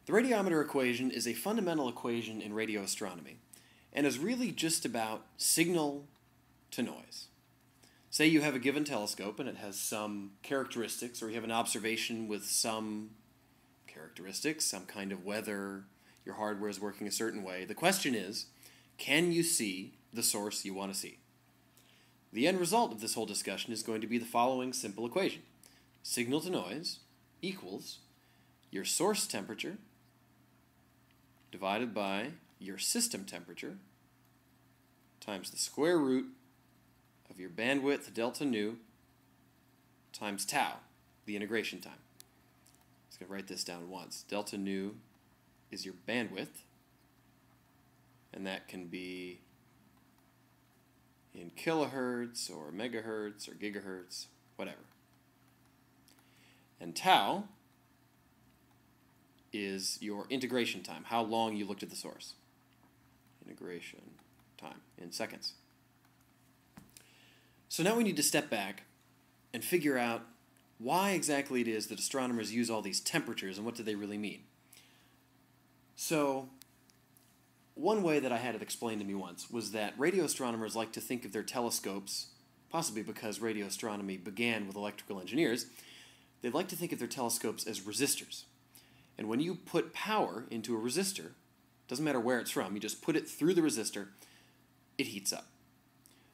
The radiometer equation is a fundamental equation in radio astronomy and is really just about signal to noise. Say you have a given telescope and it has some characteristics, or you have an observation with some characteristics, some kind of weather, your hardware is working a certain way. The question is, can you see the source you want to see? The end result of this whole discussion is going to be the following simple equation. Signal to noise equals your source temperature divided by your system temperature times the square root of your bandwidth delta nu times tau, the integration time. Let's go write this down once. Delta nu is your bandwidth, and that can be in kilohertz or megahertz or gigahertz, whatever. And tau is your integration time, how long you looked at the source. Integration time in seconds. So now we need to step back and figure out why exactly it is that astronomers use all these temperatures and what do they really mean. So one way that I had it explained to me once was that radio astronomers like to think of their telescopes, possibly because radio astronomy began with electrical engineers, they like to think of their telescopes as resistors. And when you put power into a resistor, doesn't matter where it's from, you just put it through the resistor, it heats up.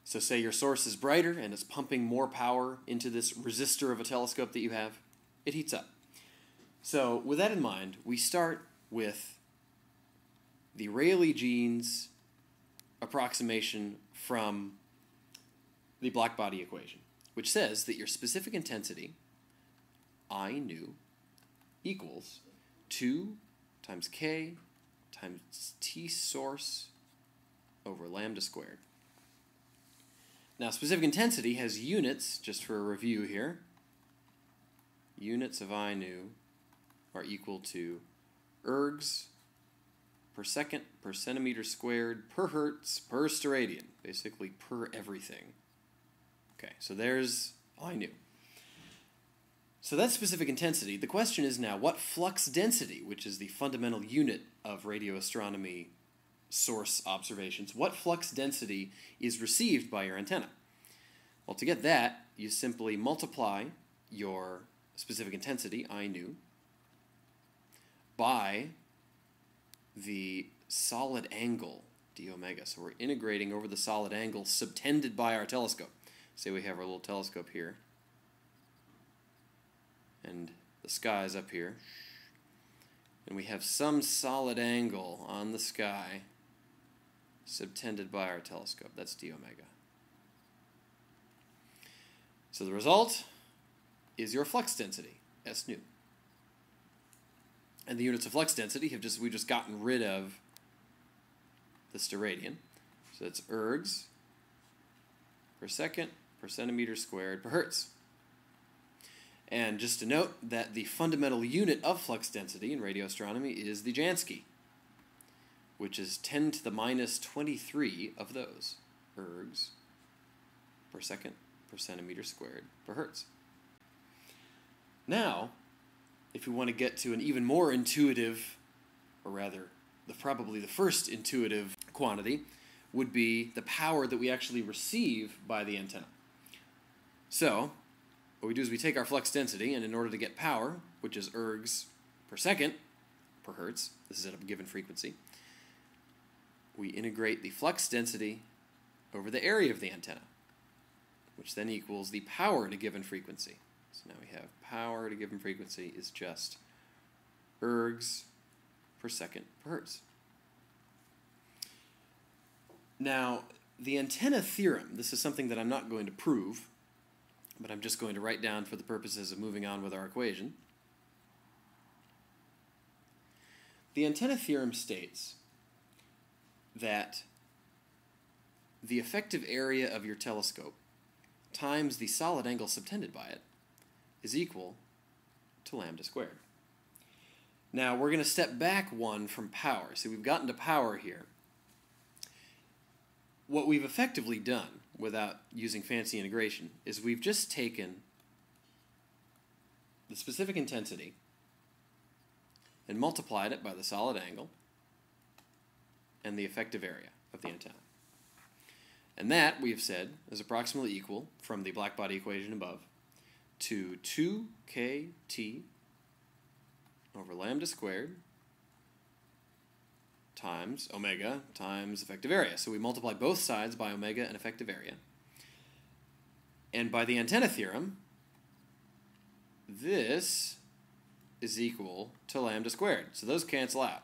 So say your source is brighter and it's pumping more power into this resistor of a telescope that you have, it heats up. So with that in mind, we start with the Rayleigh-Jeans approximation from the blackbody equation, which says that your specific intensity, I nu, equals 2 times k times T source over lambda squared. Now, specific intensity has units, just for a review here. Units of I nu are equal to ergs per second per centimeter squared per hertz per steradian, basically per everything. Okay, so there's I nu. So that's specific intensity. The question is now, what flux density, which is the fundamental unit of radio astronomy source observations, what flux density is received by your antenna? Well, to get that, you simply multiply your specific intensity, I nu, by the solid angle, d omega. So we're integrating over the solid angle subtended by our telescope. Say we have our little telescope here, and the sky is up here, and we have some solid angle on the sky subtended by our telescope. That's d omega. So the result is your flux density, S nu. And the units of flux density we've just gotten rid of the steradian. So it's ergs per second per centimeter squared per hertz. And just to note that the fundamental unit of flux density in radio astronomy is the Jansky, which is 10 to the minus 23 of those ergs per second per centimeter squared per hertz. Now, if we want to get to an even more intuitive, or rather, probably the first intuitive quantity, would be the power that we actually receive by the antenna. So, what we do is we take our flux density, and in order to get power, which is ergs per second per hertz, this is at a given frequency, we integrate the flux density over the area of the antenna, which then equals the power at a given frequency. So now we have power at a given frequency is just ergs per second per hertz. Now, the antenna theorem, this is something that I'm not going to prove, but I'm just going to write down for the purposes of moving on with our equation. The antenna theorem states that the effective area of your telescope times the solid angle subtended by it is equal to lambda squared. Now, we're going to step back one from power. See, we've gotten to power here. What we've effectively done, without using fancy integration, is we've just taken the specific intensity and multiplied it by the solid angle and the effective area of the antenna. And that, we have said, is approximately equal, from the blackbody equation above, to 2kt over lambda squared times omega times effective area. So we multiply both sides by omega and effective area. And by the antenna theorem, this is equal to lambda squared. So those cancel out.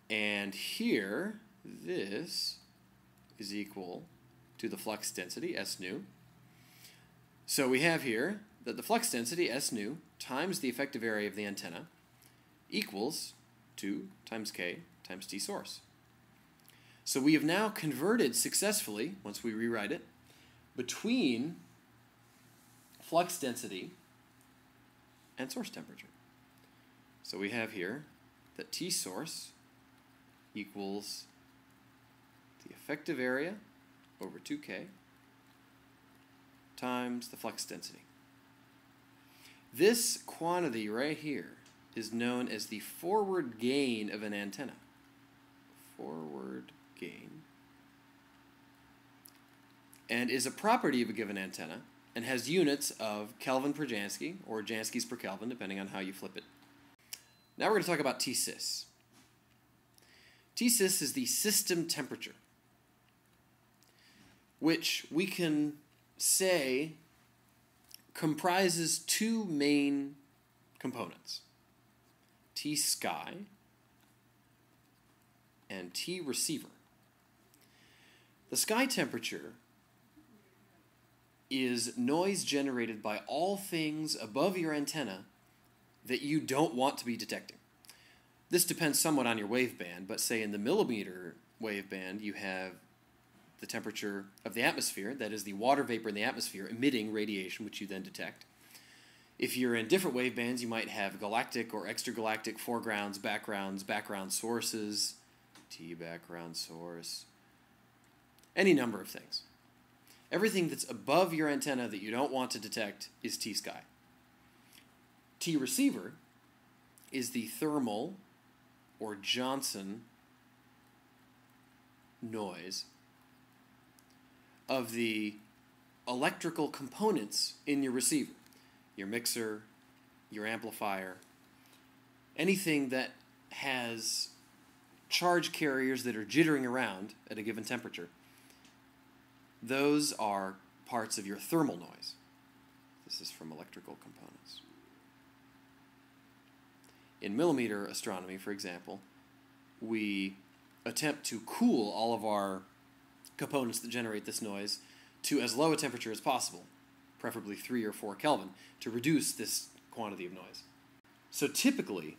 And here, this is equal to the flux density, S nu. So we have here that the flux density, S nu, times the effective area of the antenna equals 2 times k times t source. So we have now converted successfully, once we rewrite it, between flux density and source temperature. So we have here that T source equals the effective area over 2k times the flux density. This quantity right here is known as the forward gain of an antenna. Forward gain. And is a property of a given antenna and has units of Kelvin per Jansky or Janskys per Kelvin, depending on how you flip it. Now we're going to talk about T-sys. T-sys is the system temperature, which we can say comprises two main components, T-sky and T-receiver. The sky temperature is noise generated by all things above your antenna that you don't want to be detecting. This depends somewhat on your waveband, but say in the millimeter waveband you have the temperature of the atmosphere, that is the water vapor in the atmosphere emitting radiation, which you then detect. If you're in different wavebands, you might have galactic or extragalactic foregrounds, backgrounds, background sources, T background source, any number of things. Everything that's above your antenna that you don't want to detect is T-sky. T-receiver is the thermal or Johnson noise of the electrical components in your receiver. Your mixer, your amplifier, anything that has charge carriers that are jittering around at a given temperature. Those are parts of your thermal noise. This is from electrical components. In millimeter astronomy, for example, we attempt to cool all of our components that generate this noise to as low a temperature as possible, preferably 3 or 4 Kelvin, to reduce this quantity of noise. So typically,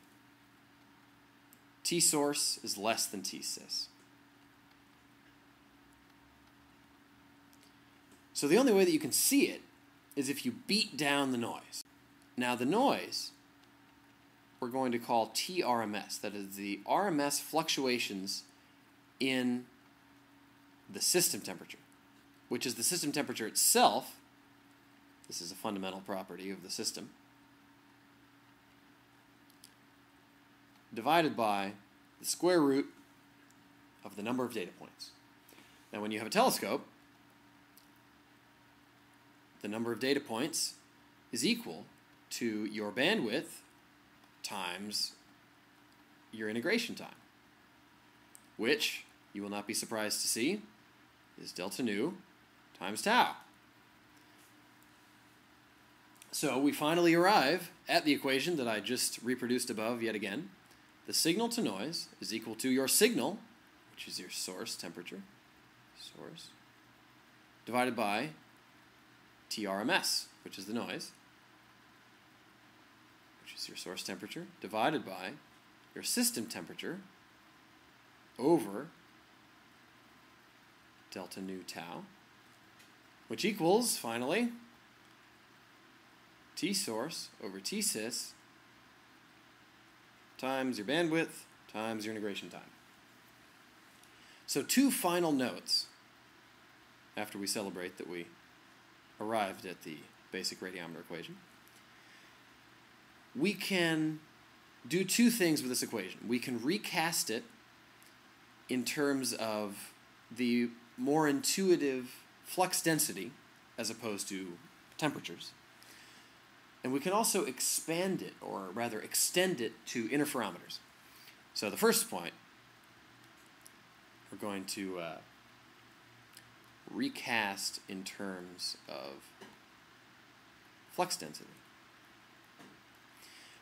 T source is less than T sys. So the only way that you can see it is if you beat down the noise. Now the noise we're going to call TRMS. That is the RMS fluctuations in the system temperature, which is the system temperature itself. This is a fundamental property of the system, divided by the square root of the number of data points. Now when you have a telescope, the number of data points is equal to your bandwidth times your integration time, which you will not be surprised to see is delta nu times tau. So we finally arrive at the equation that I just reproduced above yet again. The signal to noise is equal to your signal, which is your source temperature, divided by TRMS, which is the noise, which is your source temperature, divided by your system temperature over delta nu tau, which equals, finally, T source over T sys times your bandwidth times your integration time. So two final notes after we celebrate that we arrived at the basic radiometer equation. We can do two things with this equation. We can recast it in terms of the more intuitive flux density as opposed to temperatures. And we can also expand it, or rather extend it, to interferometers. So the first point, we're going to recast in terms of flux density.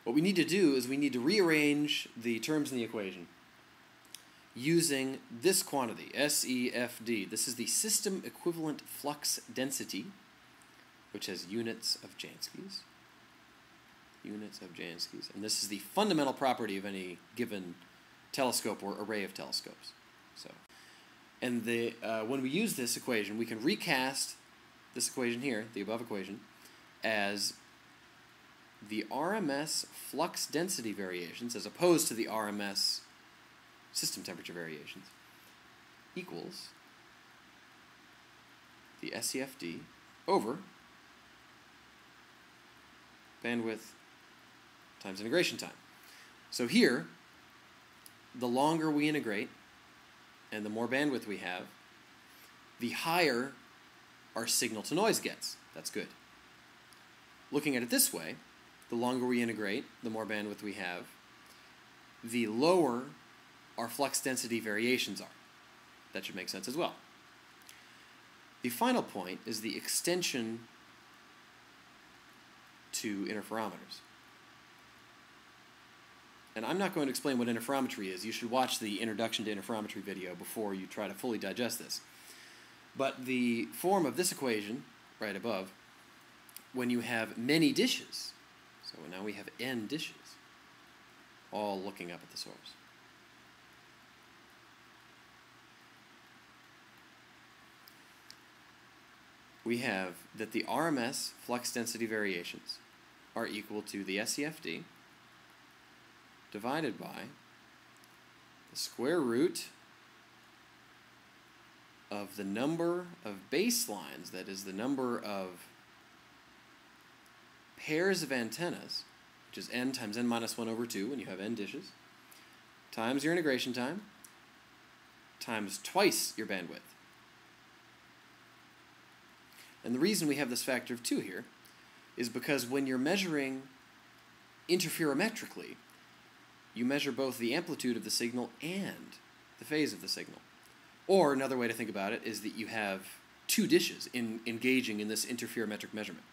What we need to do is we need to rearrange the terms in the equation using this quantity, SEFD. This is the system equivalent flux density, which has units of Janskis. Units of Janskis. And this is the fundamental property of any given telescope or array of telescopes. And when we use this equation, we can recast this equation here, the above equation, as the RMS flux density variations, as opposed to the RMS system temperature variations, equals the SEFD over bandwidth times integration time. So here, the longer we integrate and the more bandwidth we have, the higher our signal to noise gets. That's good. Looking at it this way, the longer we integrate, the more bandwidth we have, the lower our flux density variations are. That should make sense as well. The final point is the extension to interferometers. And I'm not going to explain what interferometry is. You should watch the Introduction to Interferometry video before you try to fully digest this. But the form of this equation, right above, when you have many dishes, so now we have n dishes, all looking up at the source. We have that the RMS flux density variations are equal to the SEFD divided by the square root of the number of baselines, that is the number of pairs of antennas, which is n times n minus 1 over 2 when you have n dishes, times your integration time, times twice your bandwidth. And the reason we have this factor of 2 here is because when you're measuring interferometrically, you measure both the amplitude of the signal and the phase of the signal. Or another way to think about it is that you have two dishes engaging in this interferometric measurement.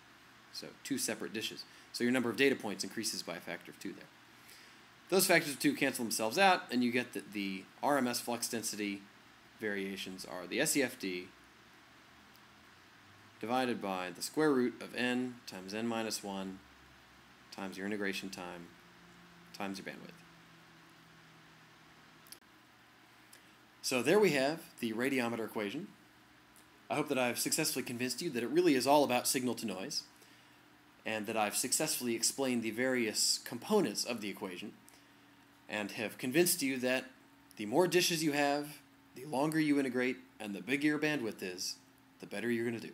So two separate dishes. So your number of data points increases by a factor of 2 there. Those factors of 2 cancel themselves out, and you get that the RMS flux density variations are the SEFD divided by the square root of n times n minus 1 times your integration time times your bandwidth. So there we have the radiometer equation. I hope that I've successfully convinced you that it really is all about signal to noise, and that I've successfully explained the various components of the equation, and have convinced you that the more dishes you have, the longer you integrate, and the bigger your bandwidth is, the better you're going to do.